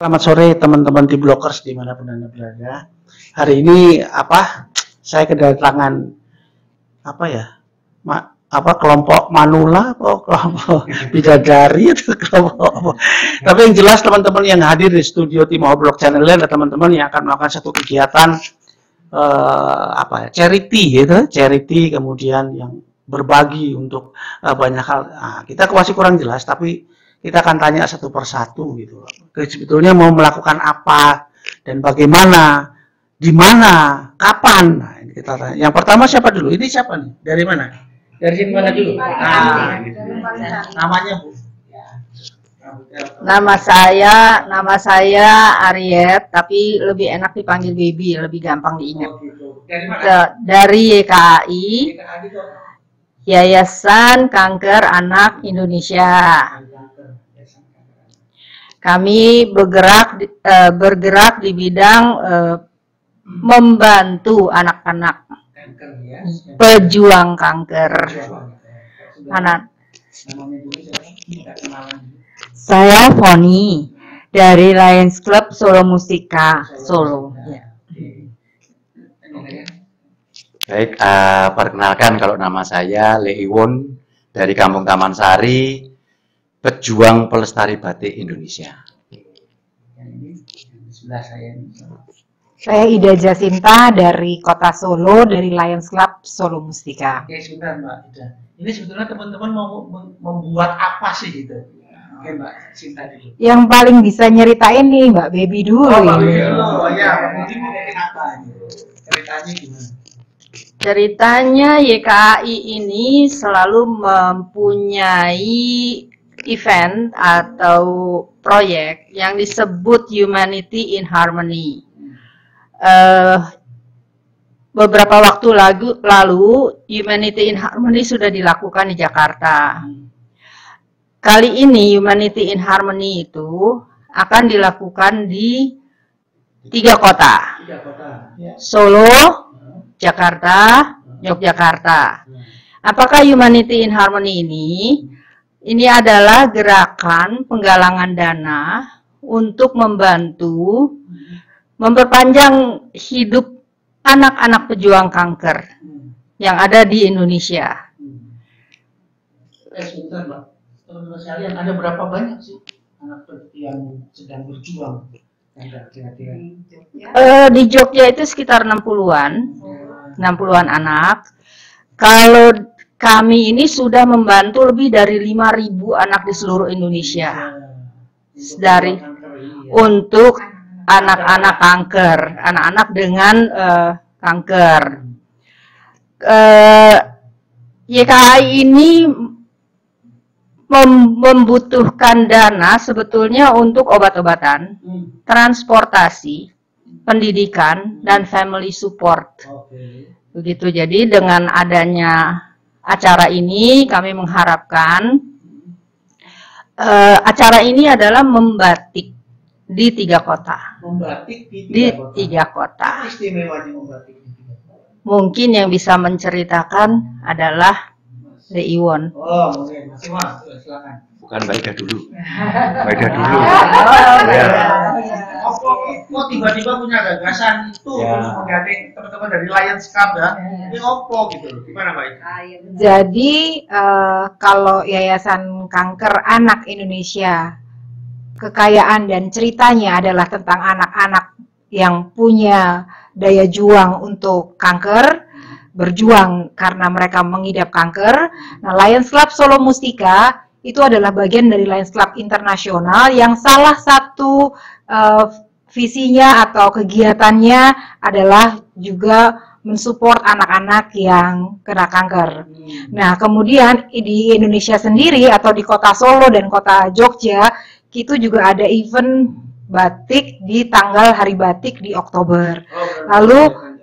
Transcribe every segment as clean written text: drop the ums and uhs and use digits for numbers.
Selamat sore teman-teman di Blockers dimanapun Anda berada. Hari ini saya kedatangan kelompok Manula atau kelompok Bidadari atau kelompok apa. Tapi yang jelas teman-teman yang hadir di studio Timahok Channel adalah teman-teman yang akan melakukan satu kegiatan charity gitu, charity kemudian yang berbagi untuk banyak hal. Nah, kita masih kurang jelas tapi kita akan tanya satu persatu gitu. Sebetulnya mau melakukan apa dan bagaimana, di mana, kapan. Nah, ini kita tanya. Yang pertama siapa dulu? Ini siapa nih? Dari mana? Dari sini mana dulu? Namanya Bu. Nama saya Ariet, tapi lebih enak dipanggil Baby, lebih gampang diingat. Oh, gitu. Dari mana? Dari YKAI, Yayasan Kanker Anak Indonesia. Kami bergerak di bidang membantu anak-anak pejuang kanker. Anak. Saya Foni dari Lions Club Solo Mustika Solo. Baik, perkenalkan kalau nama saya Leiwon dari Kampung Taman Sari, pejuang pelestari batik Indonesia. Saya Ida Jasinta dari Kota Solo, dari Lions Club Solo Mustika. Oke, sebentar Mbak Ida. Ini sebetulnya teman-teman mau membuat apa sih gitu? Oke Mbak Sinta dulu. Yang paling bisa nyeritain nih Mbak Baby dulu. Mbak Baby dulu. Ya, mungkin mau bikin apa? Ceritanya gimana? Ceritanya YKAI ini selalu mempunyai event atau proyek yang disebut Humanity in Harmony. Beberapa waktu lalu Humanity in Harmony sudah dilakukan di Jakarta. Kali ini Humanity in Harmony itu akan dilakukan di 3 kota. Solo, Jakarta, Yogyakarta. Apakah Humanity in Harmony ini adalah gerakan penggalangan dana untuk membantu memperpanjang hidup anak-anak pejuang kanker yang ada di Indonesia. Sebentar Mbak, teman-teman sekalian, ada berapa banyak sih anak yang sedang berjuang? Di Jogja itu sekitar 60-an anak. Kalau kami ini sudah membantu lebih dari 5.000 anak di seluruh Indonesia untuk anak-anak kanker, anak-anak dengan kanker. YKAI ini membutuhkan dana sebetulnya untuk obat-obatan, transportasi, pendidikan, dan family support. Begitu. Jadi dengan adanya acara ini kami mengharapkan acara ini adalah membatik di 3 kota. Membatik di 3 kota. Istimewanya membatik di 3 kota. Mungkin yang bisa menceritakan adalah Leiwon. Oh, mungkin. Mas, silakan. Bukan Mbak Ida dulu. Mbak Ida dulu. Kok tiba-tiba punya gagasan itu terus menggandeng teman-teman dari Lions Club ya? Ini opo gitu. Gimana Mbak Ida? Jadi kalau Yayasan Kanker Anak Indonesia, kekayaan dan ceritanya adalah tentang anak-anak yang punya daya juang untuk kanker, berjuang karena mereka mengidap kanker. Nah, Lions Club Solo Mustika itu adalah bagian dari Lions Club Internasional yang salah satu visinya atau kegiatannya adalah juga mensupport anak-anak yang kena kanker. Nah, kemudian di Indonesia sendiri atau di kota Solo dan kota Jogja itu juga ada event batik di tanggal Hari Batik di Oktober. Lalu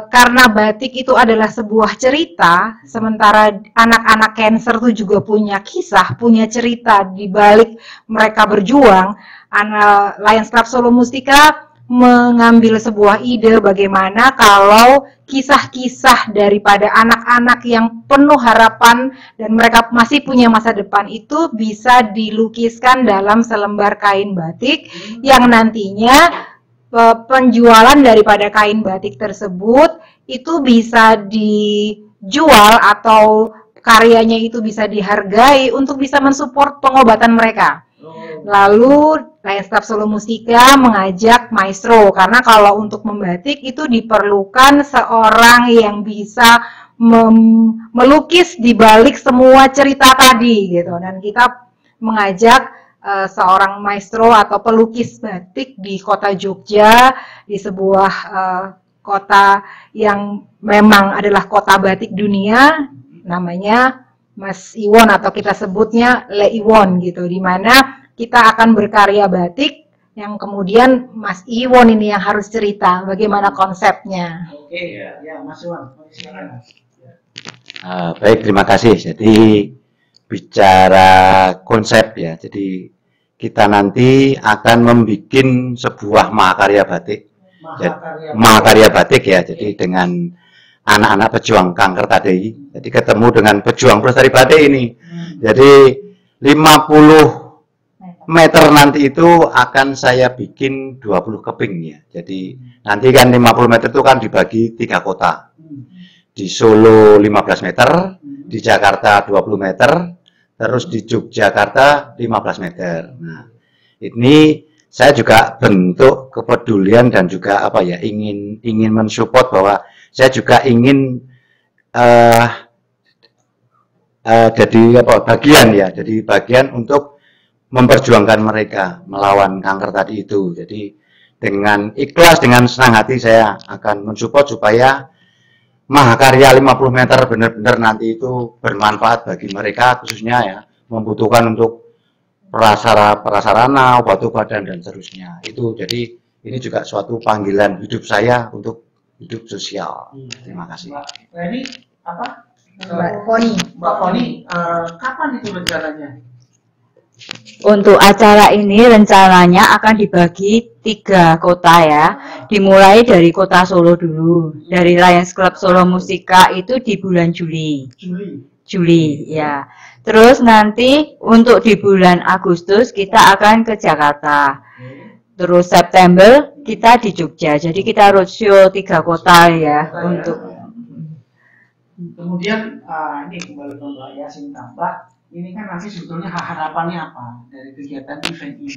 karena batik itu adalah sebuah cerita, sementara anak-anak cancer itu juga punya kisah, punya cerita di balik mereka berjuang. Lions Club Solo Mustika mengambil sebuah ide bagaimana kalau kisah-kisah daripada anak-anak yang penuh harapan dan mereka masih punya masa depan itu bisa dilukiskan dalam selembar kain batik yang nantinya penjualan daripada kain batik tersebut itu bisa dijual atau karyanya itu bisa dihargai untuk bisa mensupport pengobatan mereka. Lalu Lions Club Solo Mustika mengajak maestro karena kalau untuk membatik itu diperlukan seorang yang bisa melukis di balik semua cerita tadi gitu, dan kita mengajak seorang maestro atau pelukis batik di kota Jogja, di sebuah kota yang memang adalah kota batik dunia, namanya Mas Iwon atau kita sebutnya Le Iwon gitu, di mana kita akan berkarya batik yang kemudian Mas Iwon ini yang harus cerita bagaimana konsepnya. Oke, ya Mas Iwon, silakan. Baik, terima kasih. Jadi bicara konsep ya, jadi kita nanti akan membuat sebuah mahakarya batik. Mahakarya batik ya, jadi dengan anak-anak pejuang kanker tadi, jadi ketemu dengan pejuang pelestari batik ini. Jadi 50 meter nanti itu akan saya bikin 20 keping ya. Jadi nanti kan 50 meter itu kan dibagi 3 kota. Di Solo 15 meter, di Jakarta 20 meter, terus di Yogyakarta 15 meter. Nah, ini saya juga bentuk kepedulian dan juga apa ya, ingin mensupport bahwa saya juga ingin jadi bagian ya, jadi bagian untuk memperjuangkan mereka melawan kanker tadi itu. Jadi dengan ikhlas, dengan senang hati saya akan mensupport supaya mahakarya 50 meter benar-benar nanti itu bermanfaat bagi mereka, khususnya ya membutuhkan untuk prasarana, obat-obatan dan seterusnya. Itu jadi ini juga suatu panggilan hidup saya untuk hidup sosial. Terima kasih. Mbak ini apa? Mbak Poni. Mbak Poni, kapan itu rencananya? Untuk acara ini rencananya akan dibagi 3 kota ya. Dimulai dari kota Solo dulu. Dari Lions Club Solo Mustika itu di bulan Juli ya. Terus nanti untuk di bulan Agustus kita akan ke Jakarta. Terus September kita di Jogja. Jadi kita roadshow 3 kota ya untuk. Kemudian ini kembali ke Mbak Yasin Tambak. Ini kan nanti sebetulnya harapannya apa dari kegiatan event ini?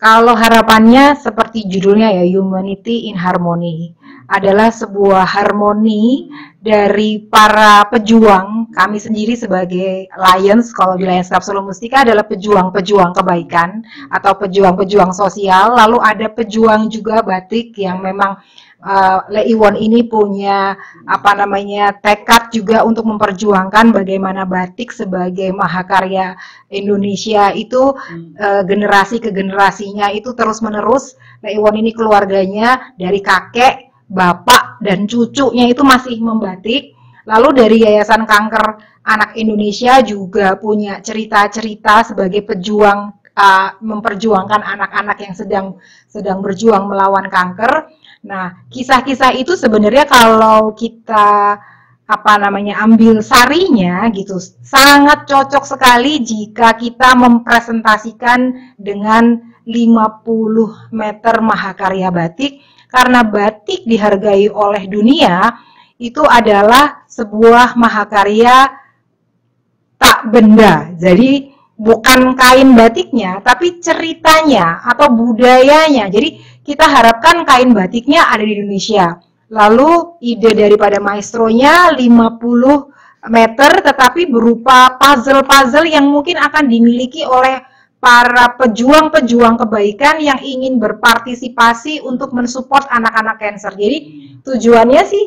Kalau harapannya seperti judulnya ya, Humanity in Harmony, adalah sebuah harmoni dari para pejuang. Kami sendiri sebagai Lions, kalau di Lions Club Solo Mustika adalah pejuang-pejuang kebaikan atau pejuang-pejuang sosial. Lalu ada pejuang juga batik yang memang Le Iwon ini punya tekad juga untuk memperjuangkan bagaimana batik sebagai mahakarya Indonesia itu generasi ke generasinya itu terus menerus. Le Iwon ini keluarganya dari kakek, bapak dan cucunya itu masih membatik. Lalu dari Yayasan Kanker Anak Indonesia juga punya cerita-cerita sebagai pejuang memperjuangkan anak-anak yang sedang berjuang melawan kanker. Nah, kisah-kisah itu sebenarnya kalau kita ambil sarinya gitu, sangat cocok sekali jika kita mempresentasikan dengan 50 meter mahakarya batik, karena batik dihargai oleh dunia itu adalah sebuah mahakarya tak benda. Jadi bukan kain batiknya, tapi ceritanya atau budayanya. Jadi kita harapkan kain batiknya ada di Indonesia. Lalu ide daripada maestronya 50 meter tetapi berupa puzzle-puzzle yang mungkin akan dimiliki oleh para pejuang-pejuang kebaikan yang ingin berpartisipasi untuk mensupport anak-anak cancer. Jadi tujuannya sih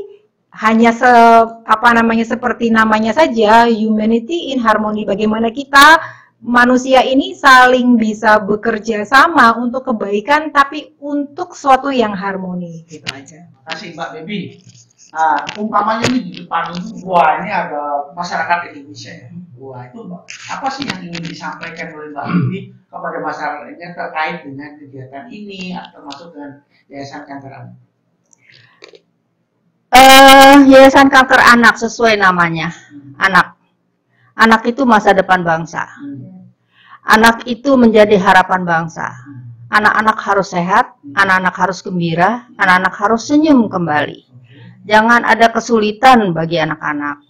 hanya seperti namanya saja, Humanity in Harmony. Bagaimana kita manusia ini saling bisa bekerja sama untuk kebaikan, tapi untuk suatu yang harmoni, gitu aja. Terima kasih Mbak Bebi. Umpamanya ini di depan ini, wah ini ada masyarakat Indonesia ya. Wah, itu apa sih yang ingin disampaikan oleh Mbak Bibi kepada masyarakatnya terkait dengan kegiatan ini, termasuk dengan Yayasan Kanker Anak? Yayasan Kanker Anak sesuai namanya, anak. Anak itu masa depan bangsa. Anak itu menjadi harapan bangsa. Anak-anak harus sehat, anak-anak harus gembira, anak-anak harus senyum kembali. Jangan ada kesulitan bagi anak-anak.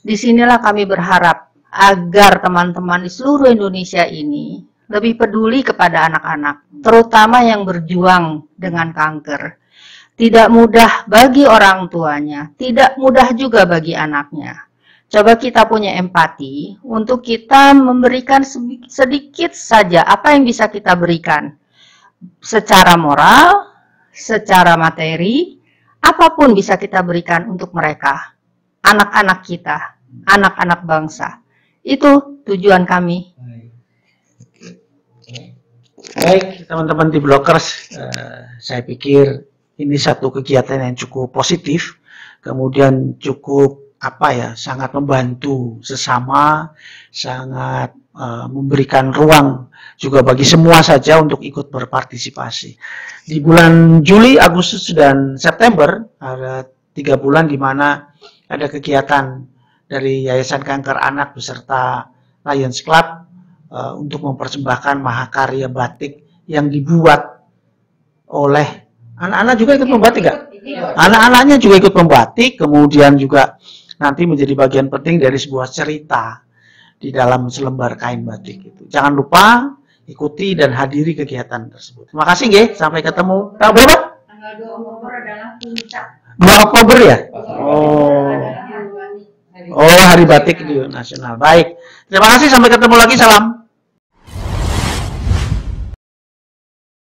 Disinilah kami berharap agar teman-teman di seluruh Indonesia ini lebih peduli kepada anak-anak, terutama yang berjuang dengan kanker. Tidak mudah bagi orang tuanya, tidak mudah juga bagi anaknya. Coba kita punya empati untuk kita memberikan sedikit saja apa yang bisa kita berikan. Secara moral, secara materi, apapun bisa kita berikan untuk mereka. Anak-anak kita, anak-anak bangsa. Itu tujuan kami. Baik, teman-teman di Blockers, saya pikir ini satu kegiatan yang cukup positif, kemudian cukup sangat membantu sesama, sangat memberikan ruang juga bagi semua saja untuk ikut berpartisipasi. Di bulan Juli, Agustus, dan September ada 3 bulan di mana ada kegiatan dari Yayasan Kanker Anak beserta Lions Club untuk mempersembahkan mahakarya batik yang dibuat oleh anak-anak juga ikut membatik nggak? Anak-anaknya juga ikut membatik, kemudian juga nanti menjadi bagian penting dari sebuah cerita di dalam selembar kain batik itu. Jangan lupa ikuti dan hadiri kegiatan tersebut. Terima kasih, nggih. Sampai ketemu. Tanggal berapa? Tanggal 2 Oktober adalah puncak. 2 Oktober ya? Oh, Hari Batik di nasional. Baik. Terima kasih, sampai ketemu lagi. Salam.